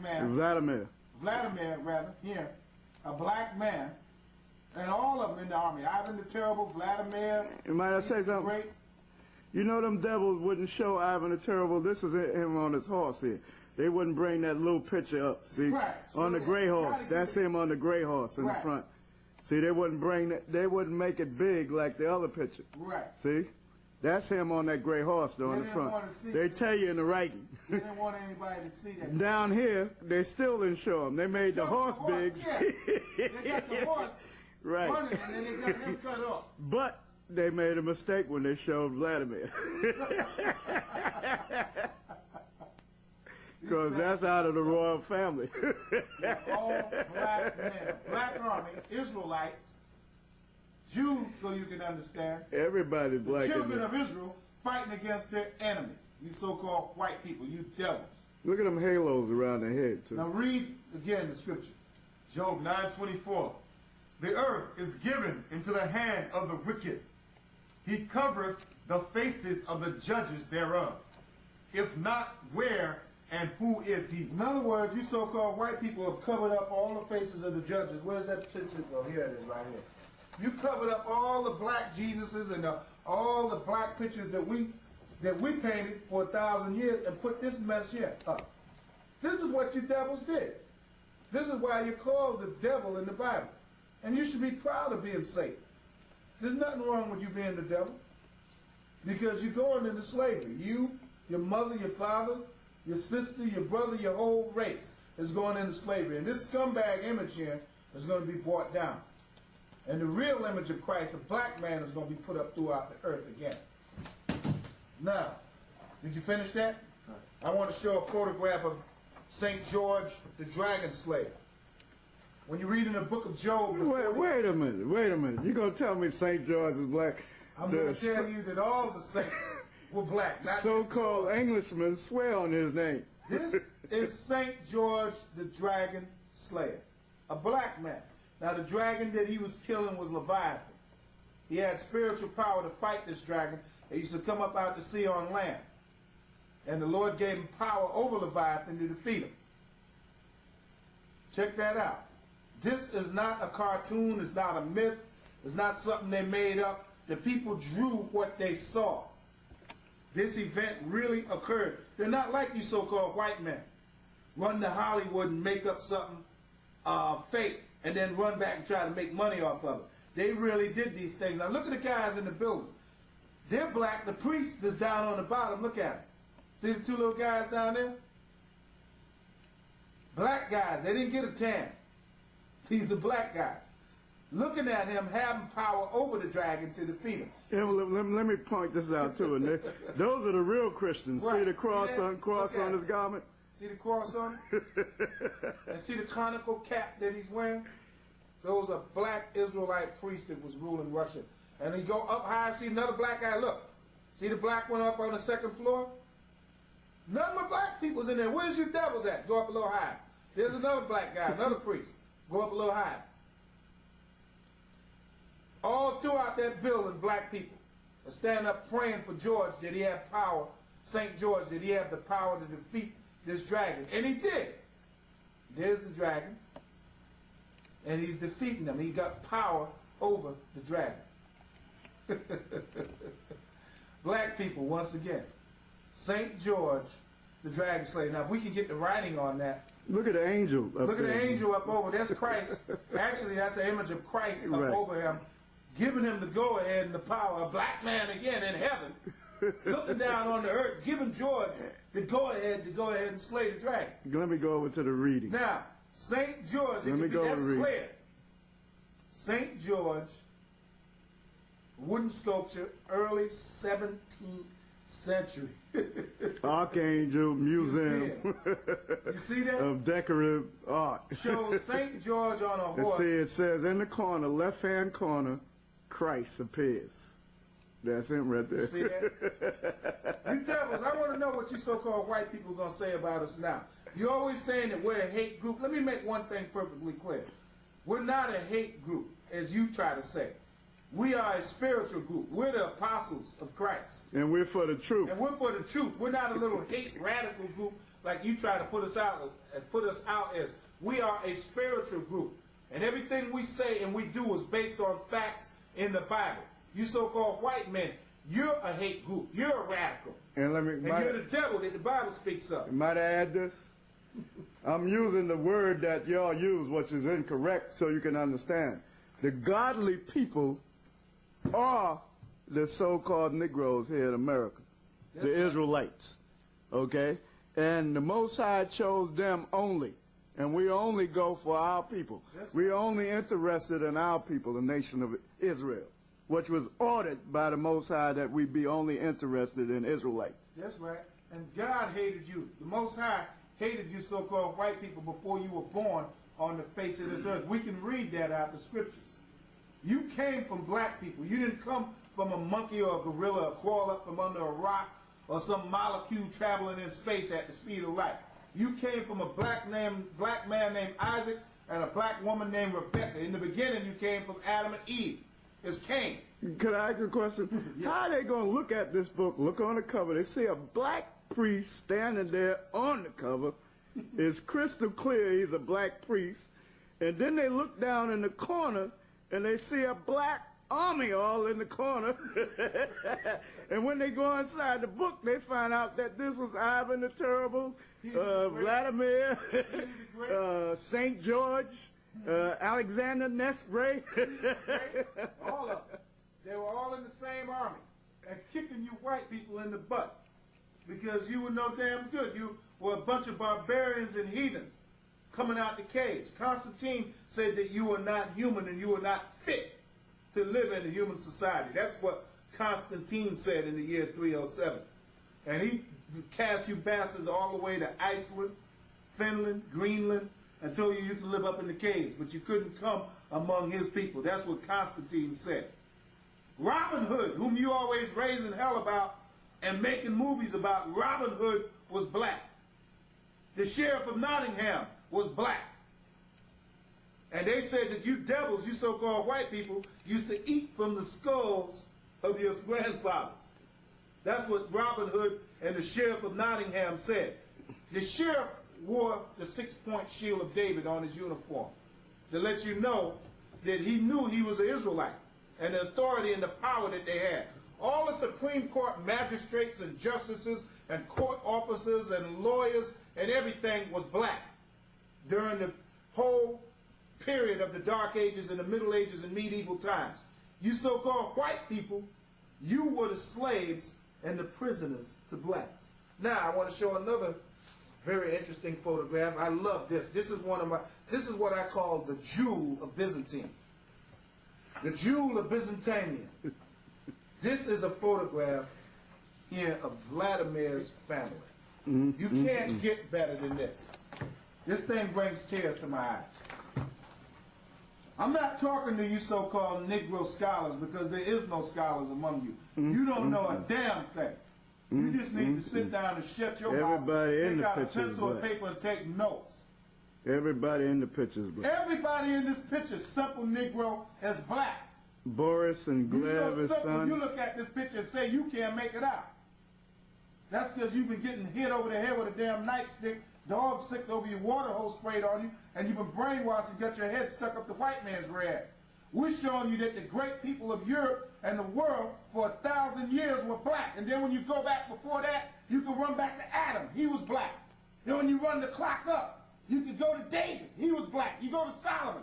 man, Vladimir rather, here, a black man, and all of them in the army. Ivan the Terrible, Vladimir. Might I say something? Great. You know them devils wouldn't show Ivan the Terrible. This is him on his horse here. They wouldn't bring that little picture up, see? Right. On the gray horse. That's him on the gray horse in the front. See, they wouldn't bring that, they wouldn't make it big like the other picture. Right. See? That's him on that gray horse though in the front. They tell you in the writing. They didn't want anybody to see that. Down here, they still didn't show him. They made the horse big. Yeah. They got the horse right. running and then they got him cut off. But they made a mistake when they showed Vladimir. Because that's out of the royal family. All black men, black army, Israelites, Jews, so you can understand. Everybody's black. The children of Israel fighting against their enemies. You so-called white people, you devils. Look at them halos around their head, too. Now read again the scripture. Job 9:24. The earth is given into the hand of the wicked. He covereth the faces of the judges thereof. If not, where and who is he? In other words, you so-called white people have covered up all the faces of the judges. Where's that picture? Oh, here it is right here. You covered up all the black Jesuses and all the black pictures that we painted for 1,000 years and put this mess here up. This is what you devils did. This is why you're called the devil in the Bible. And you should be proud of being Satan. There's nothing wrong with you being the devil because you're going into slavery. You, your mother, your father, your sister, your brother, your whole race is going into slavery. And this scumbag image here is going to be brought down. And the real image of Christ, a black man, is going to be put up throughout the earth again. Now, did you finish that? I want to show a photograph of St. George, the dragon slayer. When you read in the book of Job... Wait a minute. You're going to tell me St. George is black? I'm going to tell you that all the saints were black. So-called Englishmen swear on his name. This is St. George, the dragon slayer. A black man. Now, the dragon that he was killing was Leviathan. He had spiritual power to fight this dragon. He used to come up out to sea on land. And the Lord gave him power over Leviathan to defeat him. Check that out. This is not a cartoon. It's not a myth. It's not something they made up. The people drew what they saw. This event really occurred. They're not like you so-called white men. Run to Hollywood and make up something fake and then run back and try to make money off of it. They really did these things. Now look at the guys in the building. They're black. The priest is down on the bottom. Look at them. See the two little guys down there? Black guys. They didn't get a tan. These are black guys. Looking at him having power over the dragon to defeat him. Yeah, well, let me point this out too. And those are the real Christians. Right. See the cross on his garment? See the cross on him? And see the conical cap that he's wearing? Those are black Israelite priests that was ruling Russia. And he go up high, see another black guy, look. See the black one up on the second floor? None but black people's in there. Where's your devils at? Go up a little higher. There's another black guy, another priest. Go up a little higher. All throughout that building, black people are standing up praying for George that he had power, St. George, that he had the power to defeat this dragon. And he did. There's the dragon. And he's defeating them. He got power over the dragon. Black people, once again. St. George, the dragon slayer. Now, if we can get the writing on that. Look at the angel up Look at the angel up over. That's Christ. Actually, that's an image of Christ up over him, giving him the go-ahead and the power. A black man again in heaven, looking down on the earth, giving George the go-ahead to go ahead and slay the dragon. Let me go over to the reading. Now, St. George, that's clear. St. George, wooden sculpture, early 17th century. Archangel Museum. You see that? Of decorative art. Shows St. George on a horse. It says in the corner, left-hand corner, Christ appears. That's him right there. You see that? You devils, I want to know what you so-called white people are going to say about us now. You're always saying that we're a hate group. Let me make one thing perfectly clear. We're not a hate group, as you try to say. We are a spiritual group. We're the apostles of Christ. And we're for the truth. And we're for the truth. We're not a little hate radical group like you try to put us out as we are a spiritual group. And everything we say and we do is based on facts in the Bible. You so-called white men, you're a hate group. You're a radical. And you're the devil that the Bible speaks of. Might I add this? I'm using the word that y'all use, which is incorrect, so you can understand. The godly people are the so-called Negroes here in America, the Israelites, okay? And the Most High chose them only, and we only go for our people. We're only interested in our people, the nation of Israel, which was ordered by the Most High that we be only interested in Israelites. That's right. And God hated you. The Most High hated you so-called white people before you were born on the face of this earth. We can read that out of the scriptures. You came from black people. You didn't come from a monkey or a gorilla or crawl up from under a rock or some molecule traveling in space at the speed of light. You came from a black man named Isaac and a black woman named Rebecca. In the beginning, you came from Adam and Eve. It's Cain. Could I ask a question? Yeah. How are they going to look at this book, look on the cover, they see a black priest standing there on the cover. It's crystal clear he's a black priest. And then they look down in the corner and they see a black army all in the corner. And when they go inside the book, they find out that this was Ivan the Terrible, Vladimir, St. George, Alexander Nesbre. All of them. They were all in the same army and kicking you white people in the butt because you were no damn good. You were a bunch of barbarians and heathens coming out the caves. Constantine said that you were not human and you were not fit to live in a human society. That's what Constantine said in the year 307. And he cast you bastards all the way to Iceland, Finland, Greenland, and told you could live up in the caves, but you couldn't come among his people. That's what Constantine said. Robin Hood, whom you always raising hell about and making movies about, Robin Hood was black. The sheriff of Nottingham was black. And they said that you devils, you so-called white people, used to eat from the skulls of your grandfathers. That's what Robin Hood and the sheriff of Nottingham said. The sheriff wore the 6-point shield of David on his uniform to let you know that he knew he was an Israelite and the authority and the power that they had. All the Supreme Court magistrates and justices and court officers and lawyers and everything was black during the whole period of the Dark Ages and the Middle Ages and medieval times. You so-called white people, you were the slaves and the prisoners to blacks. Now, I want to show another very interesting photograph. I love this. This is what I call the jewel of Byzantine. The jewel of Byzantium. This is a photograph here of Vladimir's family. You can't get better than this. This thing brings tears to my eyes. I'm not talking to you so-called Negro scholars because there is no scholars among you. You don't know a damn thing. You just need to sit down and shut your mouth, take out a pencil and paper and take notes. Everybody in the picture is black. Everybody in this picture, simple Negro, is black. Boris and Gleb, his sons. You look at this picture and say you can't make it out. That's because you've been getting hit over the head with a damn nightstick, dog sick over your water hose sprayed on you, and you've been brainwashed and got your head stuck up the white man's rear. We're showing you that the great people of Europe and the world for 1,000 years were black. And then when you go back before that, you can run back to Adam. He was black. Then when you run the clock up, you can go to David. He was black. You go to Solomon.